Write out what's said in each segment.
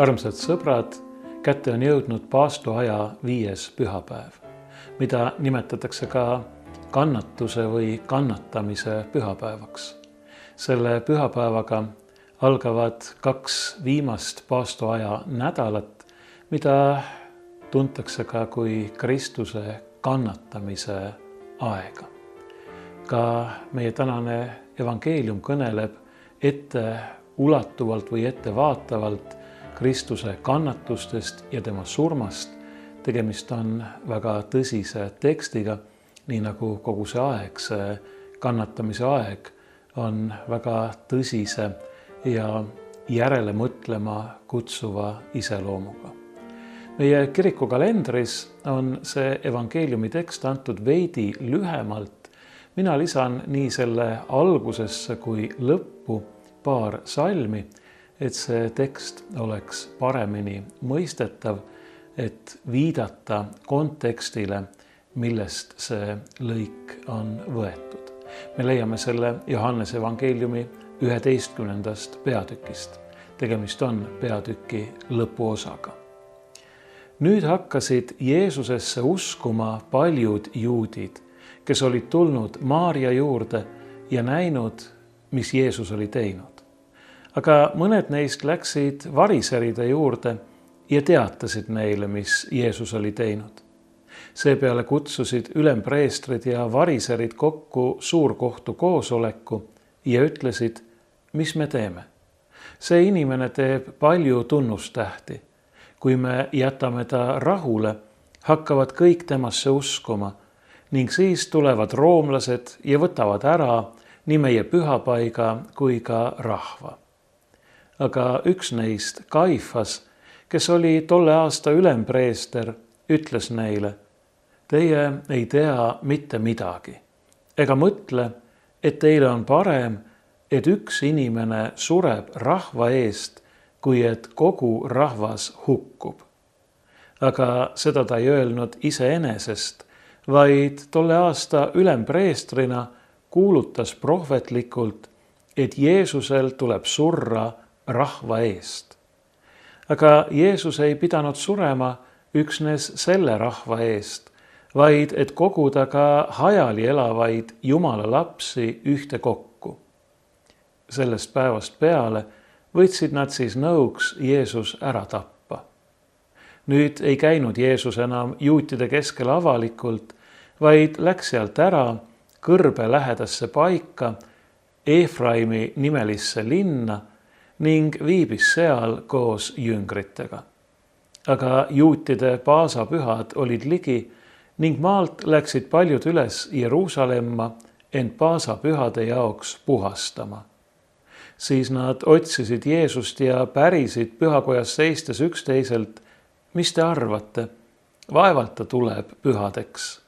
Armsad sõbrad, kätte on jõudnud paastoaja 5. pühapäev, mida nimetatakse ka kannatuse või kannatamise pühapäevaks. Selle pühapäevaga algavad 2 viimast paastoaja nädalat, mida tuntakse ka kui Kristuse kannatamise aega. Ka meie tänane evangeelium kõneleb ette ulatuvalt või ettevaatavalt Kristuse kannatustest ja tema surmast. Tegemist on väga tõsise tekstiga, nii nagu kogu see aeg, see kannatamise aeg on väga tõsise ja järele mõtlema kutsuva iseloomuga. Meie kirikukalendris on see evangeeliumi tekst antud veidi lühemalt. Mina lisan nii selle algusesse kui lõppu paar salmi, et see tekst oleks paremini mõistetav, et viidata kontekstile, millest see lõik on võetud. Me leiame selle Johannese evangeeliumi 11. peatükist. Tegemist on peatüki lõpuosaga. Nüüd hakkasid Jeesusesse uskuma paljud juudid, kes olid tulnud Maaria juurde ja näinud, mis Jeesus oli teinud. Aga mõned neist läksid variseride juurde ja teatasid neile, mis Jeesus oli teinud. Seepeale kutsusid ülempreestrid ja variserid kokku suurkohtu koosoleku ja ütlesid, mis me teeme. See inimene teeb palju tunnustähti. Kui me jätame ta rahule, hakkavad kõik temasse uskuma ning siis tulevad roomlased ja võtavad ära nii meie pühapaiga kui ka rahva. Aga üks neist, Kaifas, kes oli tolle aasta ülempreester, ütles neile, teie ei tea mitte midagi ega mõtle, et teile on parem, et üks inimene sureb rahva eest, kui et kogu rahvas hukkub. Aga seda ta ei öelnud iseenesest, vaid tolle aasta ülempreestrina kuulutas prohvetlikult, et Jeesusel tuleb surra rahva eest. Aga Jeesus ei pidanud surema üksnes selle rahva eest, vaid et koguda ka hajali elavaid Jumala lapsi ühte kokku. Sellest päevast peale võtsid nad siis nõuks Jeesus ära tappa. Nüüd ei käinud Jeesus enam juutide keskel avalikult, vaid läks sealt ära kõrbe lähedasse paika, Efraimi nimelisse linna ning viibis seal koos jüngritega. Aga juutide paasapühad olid ligi ning maalt läksid paljud üles Jeruusalemma end paasapühade jaoks puhastama. Siis nad otsisid Jeesust ja pärisid pühakojas seistes üksteiselt, mis te arvate, vaevalt ta tuleb pühadeks.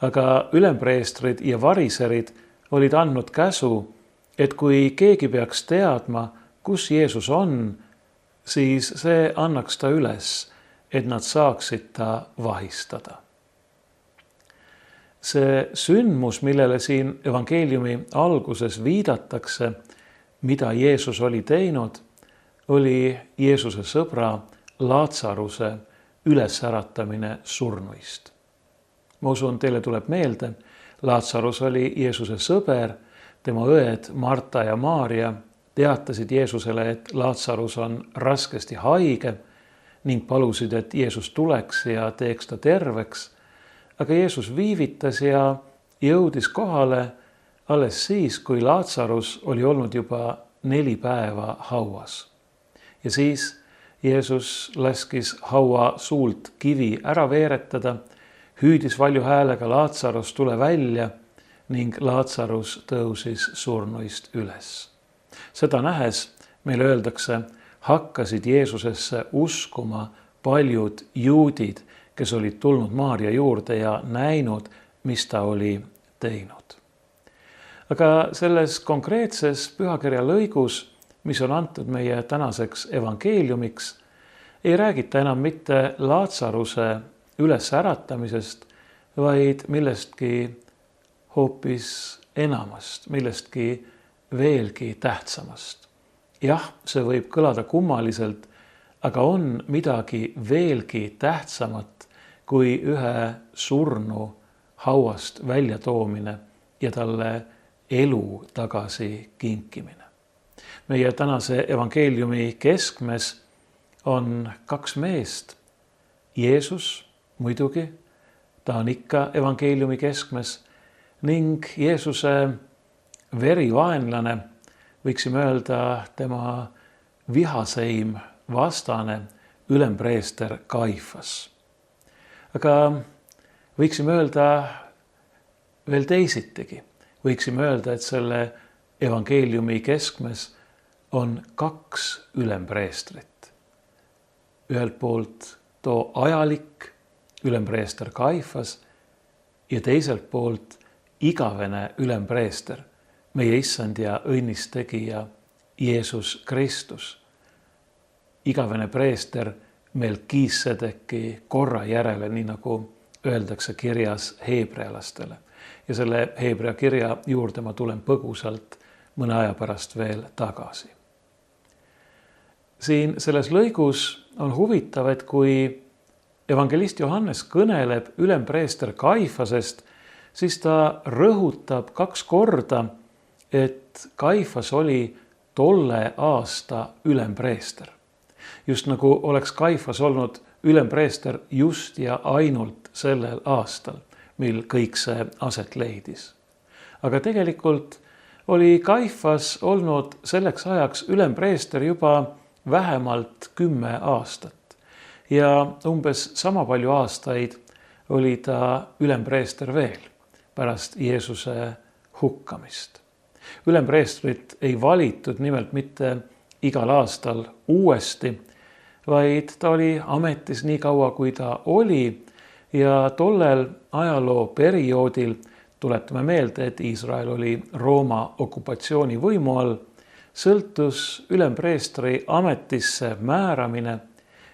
Aga ülempreestrid ja variserid olid andnud käsu, et kui keegi peaks teadma, kus Jeesus on, siis see annaks ta üles, et nad saaksid ta vahistada. See sündmus, millele siin evangeeliumi alguses viidatakse, mida Jeesus oli teinud, oli Jeesuse sõbra Laatsaruse ülesäratamine surnuist. Ma usun, teile tuleb meelde, Laatsarus oli Jeesuse sõber, tema õed Marta ja Maaria teatasid Jeesusele, et Laatsarus on raskesti haige ning palusid, et Jeesus tuleks ja teeks ta terveks. Aga Jeesus viivitas ja jõudis kohale alles siis, kui Laatsarus oli olnud juba 4 päeva hauas. Ja siis Jeesus laskis haua suult kivi ära veeretada, hüüdis valju häälega Laatsarus, tule välja ning Laatsarus tõusis surnuist üles. Seda nähes meile öeldakse, hakkasid Jeesusesse uskuma paljud juudid, kes olid tulnud Maaria juurde ja näinud, mis ta oli teinud. Aga selles konkreetses pühakirja lõigus, mis on antud meie tänaseks evangeeliumiks, ei räägita enam mitte Laatsaruse ülesäratamisest, vaid millestki hoopis enamast, millestki veelgi tähtsamast. Jah, see võib kõlada kummaliselt, aga on midagi veelgi tähtsamat kui ühe surnu hauast väljatoomine ja talle elu tagasi kinkimine. Meie tänase evangeeliumi keskmes on kaks meest. Jeesus muidugi, ta on ikka evangeeliumi keskmes, ning Jeesuse verivaenlane, võiksime öelda tema vihaseim vastane, ülempreester Kaifas. Aga võiksime öelda veel teisitigi. Võiksime öelda, et selle evangeeliumi keskmes on kaks ülempreestrit. Ühelt poolt too ajalik ülempreester Kaifas ja teiselt poolt igavene ülempreester, meie issand ja õnnistegija Jeesus Kristus. Igavene preester Melkisedeki korra järele, nii nagu öeldakse kirjas heebrealastele. Ja selle heebrea kirja juurde ma tulen põgusalt mõne aja pärast veel tagasi. Siin selles lõigus on huvitav, et kui evangelist Johannes kõneleb ülempreester Kaifasest, siis ta rõhutab 2 korda, et Kaifas oli tolle aasta ülempreester. Just nagu oleks Kaifas olnud ülempreester just ja ainult sellel aastal, mil kõik see aset leidis. Aga tegelikult oli Kaifas olnud selleks ajaks ülempreester juba vähemalt 10 aastat. Ja umbes sama palju aastaid oli ta ülempreester veel pärast Jeesuse hukkamist. Ülempreestrit ei valitud nimelt mitte igal aastal uuesti, vaid ta oli ametis nii kaua, kui ta oli, ja tollel ajaloo perioodil, tuletame meelde, et Iisrael oli Rooma okupatsiooni võimu all, sõltus ülempreestri ametisse määramine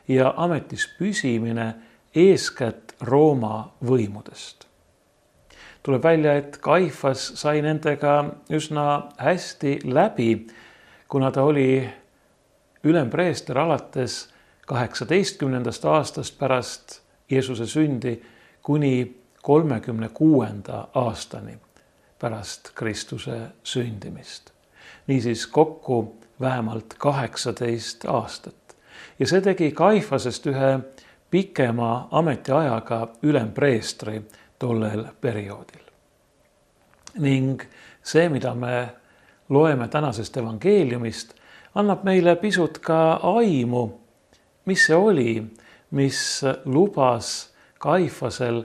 ja ametis püsimine eeskätt Rooma võimudest. Tuleb välja, et Kaifas sai nendega üsna hästi läbi, kuna ta oli ülempreester alates 18. aastast pärast Jeesuse sündi kuni 36. aastani pärast Kristuse sündimist. Niisiis kokku vähemalt 18 aastat. Ja see tegi Kaifasest ühe pikema ametiajaga ülempreestri tollel perioodil. Ning see, mida me loeme tänasest evangeeliumist, annab meile pisut ka aimu, mis see oli, mis lubas Kaifasel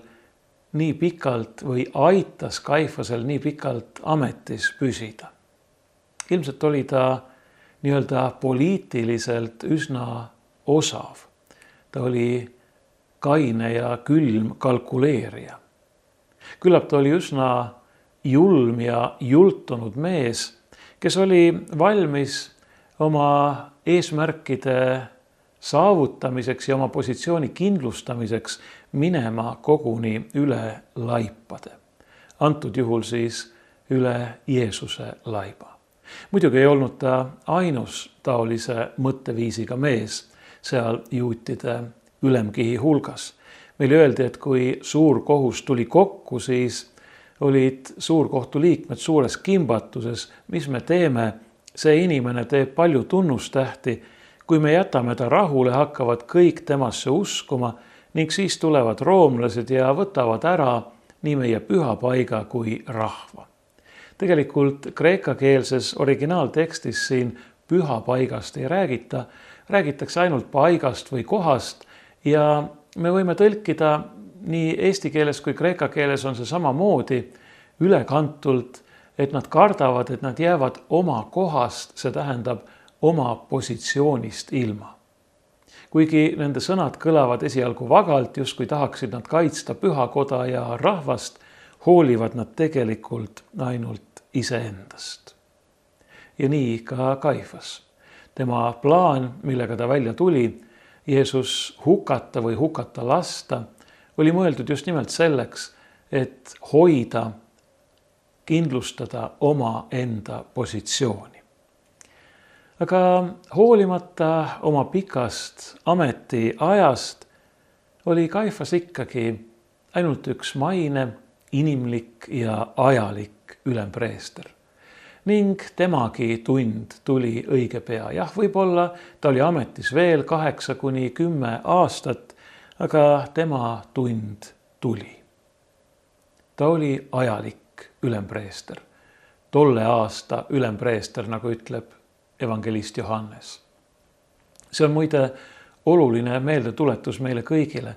nii pikalt või aitas Kaifasel nii pikalt ametis püsida. Ilmselt oli ta nii-öelda poliitiliselt üsna osav. Ta oli kaine ja külm kalkuleerija. Küllap ta oli üsna julm ja jultunud mees, kes oli valmis oma eesmärkide saavutamiseks ja oma positsiooni kindlustamiseks minema koguni üle laipade. Antud juhul siis üle Jeesuse laiba. Muidugi ei olnud ta ainus taolise mõtteviisiga mees seal juutide ülemkihi hulgas. Meile öeldi, et kui suur kohus tuli kokku, siis olid suurkohtu liikmed suures kimbatuses, mis me teeme. See inimene teeb palju tunnustähti. Kui me jätame ta rahule, hakkavad kõik temasse uskuma ning siis tulevad roomlased ja võtavad ära nii meie pühapaiga kui rahva. Tegelikult kreekakeelses originaaltekstis siin pühapaigast ei räägita, räägitakse ainult paigast või kohast ja me võime tõlkida nii eesti keeles kui kreeka keeles on see samamoodi ülekantult, et nad kardavad, et nad jäävad oma kohast, see tähendab oma positsioonist ilma. Kuigi nende sõnad kõlavad esialgu vagalt, justkui tahaksid nad kaitsta pühakoda ja rahvast, hoolivad nad tegelikult ainult iseendast. Ja nii ka Kaifas. Tema plaan, millega ta välja tuli, Jeesus hukata või hukata lasta, oli mõeldud just nimelt selleks, et hoida, kindlustada oma enda positsiooni. Aga hoolimata oma pikast ametiajast oli Kaifas ikkagi ainult üks maine, inimlik ja ajalik ülempreester. Ning temagi tund tuli õige pea. Jah, võib-olla ta oli ametis veel 8–10 aastat, aga tema tund tuli. Ta oli ajalik ülempreester. Tolle aasta ülempreester, nagu ütleb evangelist Johannes. See on muide oluline meeldetuletus meile kõigile,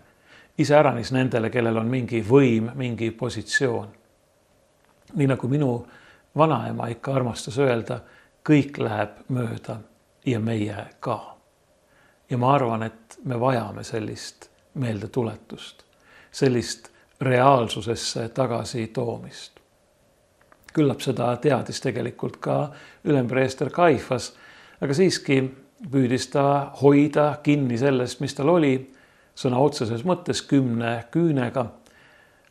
iseäranis nendele, kellel on mingi võim, mingi positsioon. Nii nagu minu vanaema ikka armastas öelda, kõik läheb mööda ja meie ka. Ja ma arvan, et me vajame sellist meeldetuletust, sellist reaalsusesse tagasi toomist. Küllap seda teadis tegelikult ka ülempreester Kaifas, aga siiski püüdis ta hoida kinni sellest, mis tal oli, sõna otseses mõttes 10 küünega,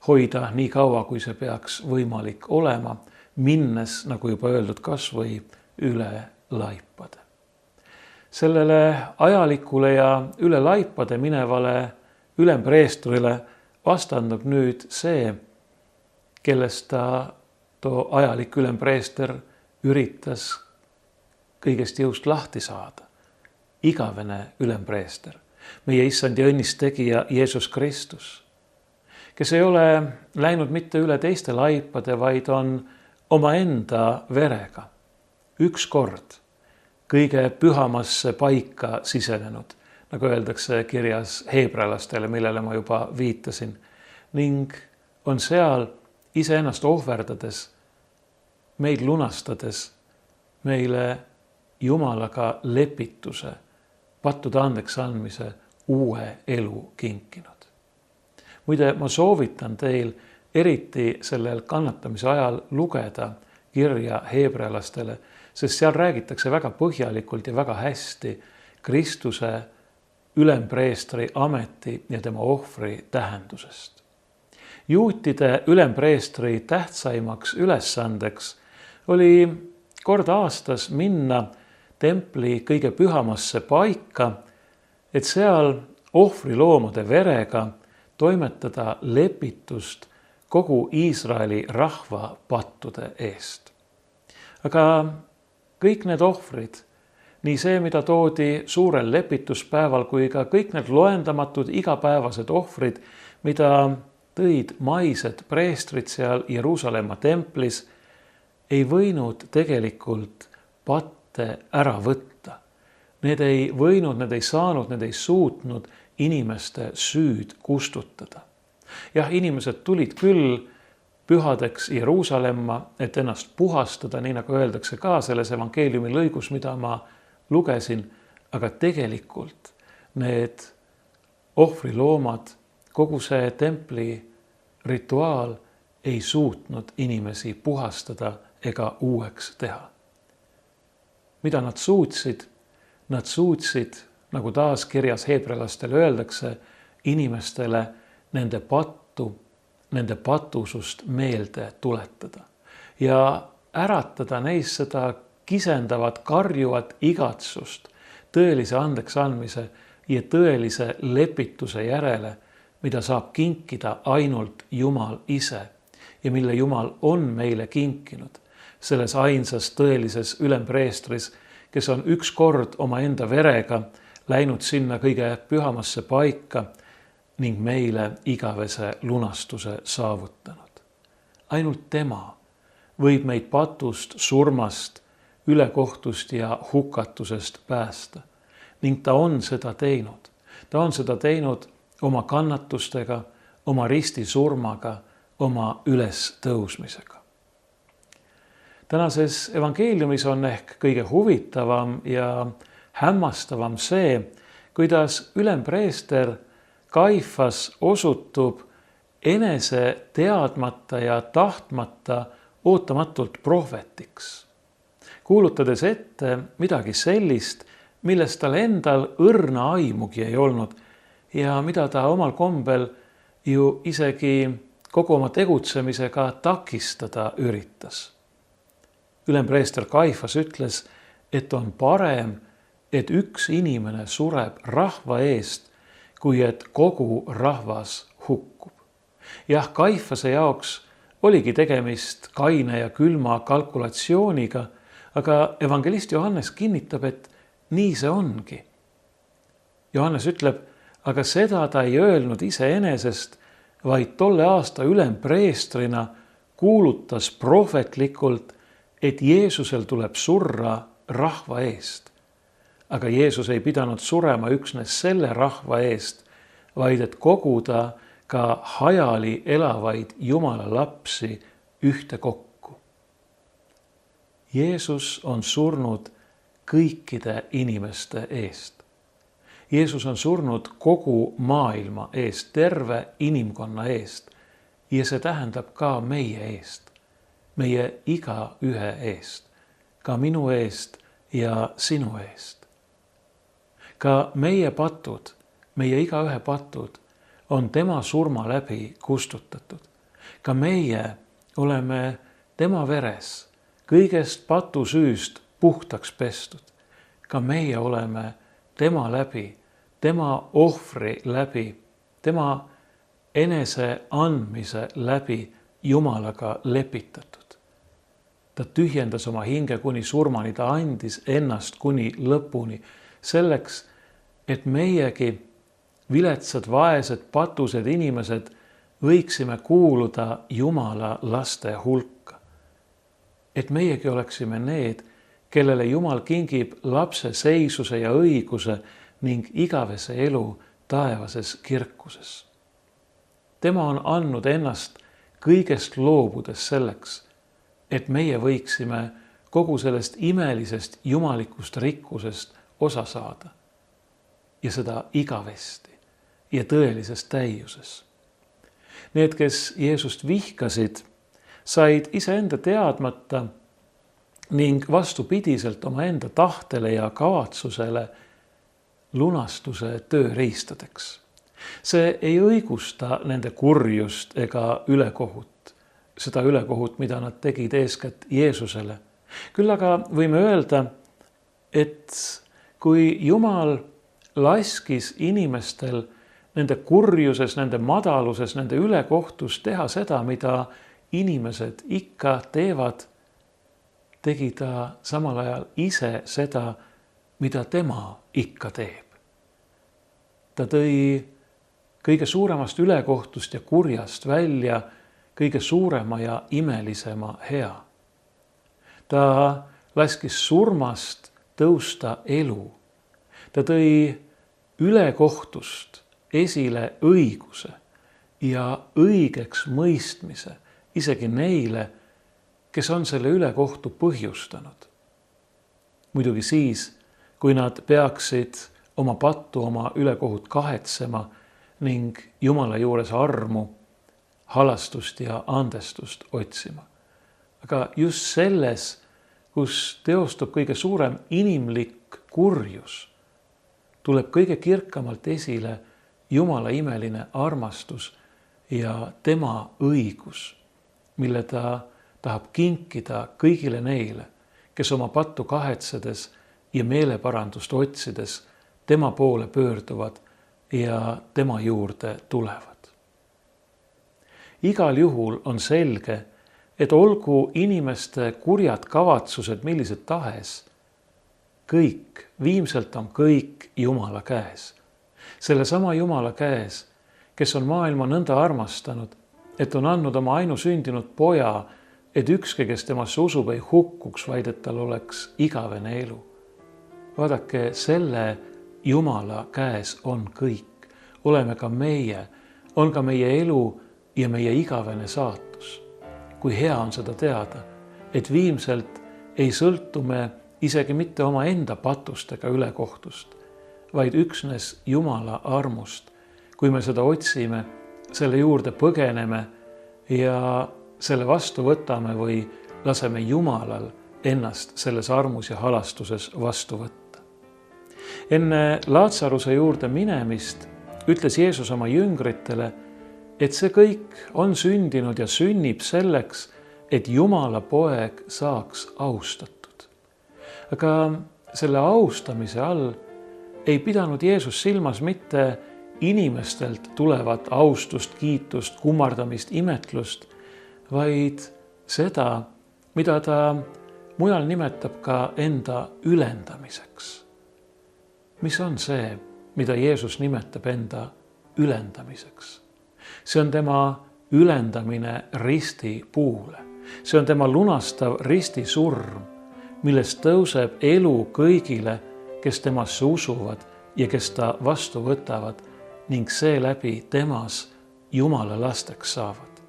hoida nii kaua, kui see peaks võimalik olema, minnes, nagu juba öeldud, kas või üle laipade. Sellele ajalikule ja üle laipade minevale ülempreestrile vastandub nüüd see, kellest ta too ajalik ülempreester üritas kõigest jõust lahti saada. Igavene ülempreester, meie issand ja õnnist tegija Jeesus Kristus, kes ei ole läinud mitte üle teiste laipade, vaid on omaenda verega ükskord kõige pühamasse paika sisenenud, nagu öeldakse kirjas heebrealastele, millele ma juba viitasin, ning on seal iseennast ohverdades, meid lunastades, meile Jumalaga lepituse, pattude andeks andmise uue elu kinkinud. Muide, ma soovitan teil eriti sellel kannatamise ajal lugeda kirja heebrealastele, sest seal räägitakse väga põhjalikult ja väga hästi Kristuse ülempreestri ameti ja tema ohvri tähendusest. Juutide ülempreestri tähtsaimaks ülesandeks oli kord aastas minna templi kõige pühamasse paika, et seal ohvriloomade verega toimetada lepitust kogu Iisraeli rahva pattude eest. Aga kõik need ohvrid, nii see, mida toodi suurel lepituspäeval, kui ka kõik need loendamatud igapäevased ohvrid, mida tõid maised preestrid seal Jeruusalemma templis, ei võinud tegelikult patte ära võtta. Need ei võinud, need ei saanud, need ei suutnud inimeste süüd kustutada. Jah, inimesed tulid küll pühadeks Jeruusalemma, et ennast puhastada, nii nagu öeldakse ka selles evangeeliumi lõigus, mida ma lugesin, aga tegelikult need ohvriloomad, kogu see templi rituaal ei suutnud inimesi puhastada ega uueks teha. Mida nad suutsid? Nad suutsid, nagu taas kirjas heebrealastele öeldakse, inimestele nende pattu, nende patusust meelde tuletada ja äratada neis seda kisendavat, karjuvat igatsust tõelise andeks andmise ja tõelise lepituse järele, mida saab kinkida ainult Jumal ise ja mille Jumal on meile kinkinud selles ainsas tõelises ülempreestris, kes on ükskord omaenda verega läinud sinna kõige pühamasse paika ning meile igavese lunastuse saavutanud. Ainult tema võib meid patust, surmast, ülekohtust ja hukatusest päästa. Ning ta on seda teinud. Ta on seda teinud oma kannatustega, oma ristisurmaga, oma ülestõusmisega. Tänases evangeeliumis on ehk kõige huvitavam ja hämmastavam see, kuidas ülempreester Kaifas osutub enese teadmata ja tahtmata ootamatult prohvetiks, kuulutades ette midagi sellist, millest tal endal õrna aimugi ei olnud ja mida ta omal kombel ju isegi kogu oma tegutsemisega takistada üritas. Ülempreester Kaifas ütles, et on parem, et üks inimene sureb rahva eest, kui et kogu rahvas hukkub. Jah, Kaifase jaoks oligi tegemist kaine ja külma kalkulatsiooniga, aga evangelist Johannes kinnitab, et nii see ongi. Johannes ütleb, aga seda ta ei öelnud iseenesest, vaid tolle aasta ülempreestrina kuulutas prohvetlikult, et Jeesusel tuleb surra rahva eest. Aga Jeesus ei pidanud surema üksnes selle rahva eest, vaid et koguda ka hajali elavaid Jumala lapsi ühtekokku. Jeesus on surnud kõikide inimeste eest. Jeesus on surnud kogu maailma eest, terve inimkonna eest ja see tähendab ka meie eest, meie igaühe eest, ka minu eest ja sinu eest. Ka meie patud, meie igaühe patud on tema surma läbi kustutatud. Ka meie oleme tema veres kõigest patusüüst puhtaks pestud. Ka meie oleme tema läbi, tema ohvri läbi, tema enese andmise läbi Jumalaga lepitatud. Ta tühjendas oma hinge kuni surmani, ta andis ennast kuni lõpuni selleks, et meiegi viletsad, vaesed, patused inimesed võiksime kuuluda Jumala laste hulka. Et meiegi oleksime need, kellele Jumal kingib lapse seisuse ja õiguse ning igavese elu taevases kirkuses. Tema on andnud ennast kõigest loobudes selleks, et meie võiksime kogu sellest imelisest jumalikust rikkusest osa saada. Ja seda igavesti ja tõelises täiuses. Need, kes Jeesust vihkasid, said iseenda teadmata ning vastupidiselt omaenda tahtele ja kavatsusele lunastuse tööriistadeks. See ei õigusta nende kurjust ega ülekohut, seda ülekohut, mida nad tegid eeskätt Jeesusele. Küll aga võime öelda, et kui Jumal laskis inimestel nende kurjuses, nende madaluses, nende ülekohtus teha seda, mida inimesed ikka teevad, tegi ta samal ajal ise seda, mida tema ikka teeb. Ta tõi kõige suuremast ülekohtust ja kurjast välja kõige suurema ja imelisema hea. Ta laskis surmast tõusta elu. Ta tõi ülekohtust esile õiguse ja õigeks mõistmise isegi neile, kes on selle ülekohtu põhjustanud. Muidugi siis, kui nad peaksid oma pattu, oma ülekohut kahetsema ning Jumala juures armu, halastust ja andestust otsima. Aga just selles, kus teostub kõige suurem inimlik kurjus, tuleb kõige kirkamalt esile Jumala imeline armastus ja tema õigus, mille ta tahab kinkida kõigile neile, kes oma pattu kahetsedes ja meeleparandust otsides tema poole pöörduvad ja tema juurde tulevad. Igal juhul on selge, et olgu inimeste kurjad kavatsused millised tahes, kõik, viimselt on kõik Jumala käes. Sellesama Jumala käes, kes on maailma nõnda armastanud, et on andnud oma ainusündinud poja, et ükski, kes temasse usub, ei hukkuks, vaid et tal oleks igavene elu. Vaadake, selle Jumala käes on kõik. Oleme ka meie, on ka meie elu ja meie igavene saatus. Kui hea on seda teada, et viimselt ei sõltu me isegi mitte oma enda patust ega ülekohtust, vaid üksnes Jumala armust. Kui me seda otsime, selle juurde põgeneme ja selle vastu võtame või laseme Jumalal ennast selles armus ja halastuses vastu võtta. Enne Laatsaruse juurde minemist ütles Jeesus oma jüngritele, et see kõik on sündinud ja sünnib selleks, et Jumala poeg saaks austatud. Aga selle austamise all ei pidanud Jeesus silmas mitte inimestelt tulevat austust, kiitust, kummardamist, imetlust, vaid seda, mida ta mujal nimetab ka enda ülendamiseks. Mis on see, mida Jeesus nimetab enda ülendamiseks? See on tema ülendamine risti puule. See on tema lunastav ristisurm, millest tõuseb elu kõigile, kes temasse usuvad ja kes ta vastu võtavad ning seeläbi temas Jumala lasteks saavad.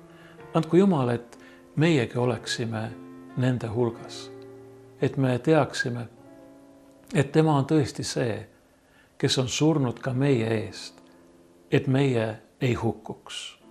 Andku Jumal, et meiegi oleksime nende hulgas, et me teaksime, et tema on tõesti see, kes on surnud ka meie eest, et meie ei hukkuks.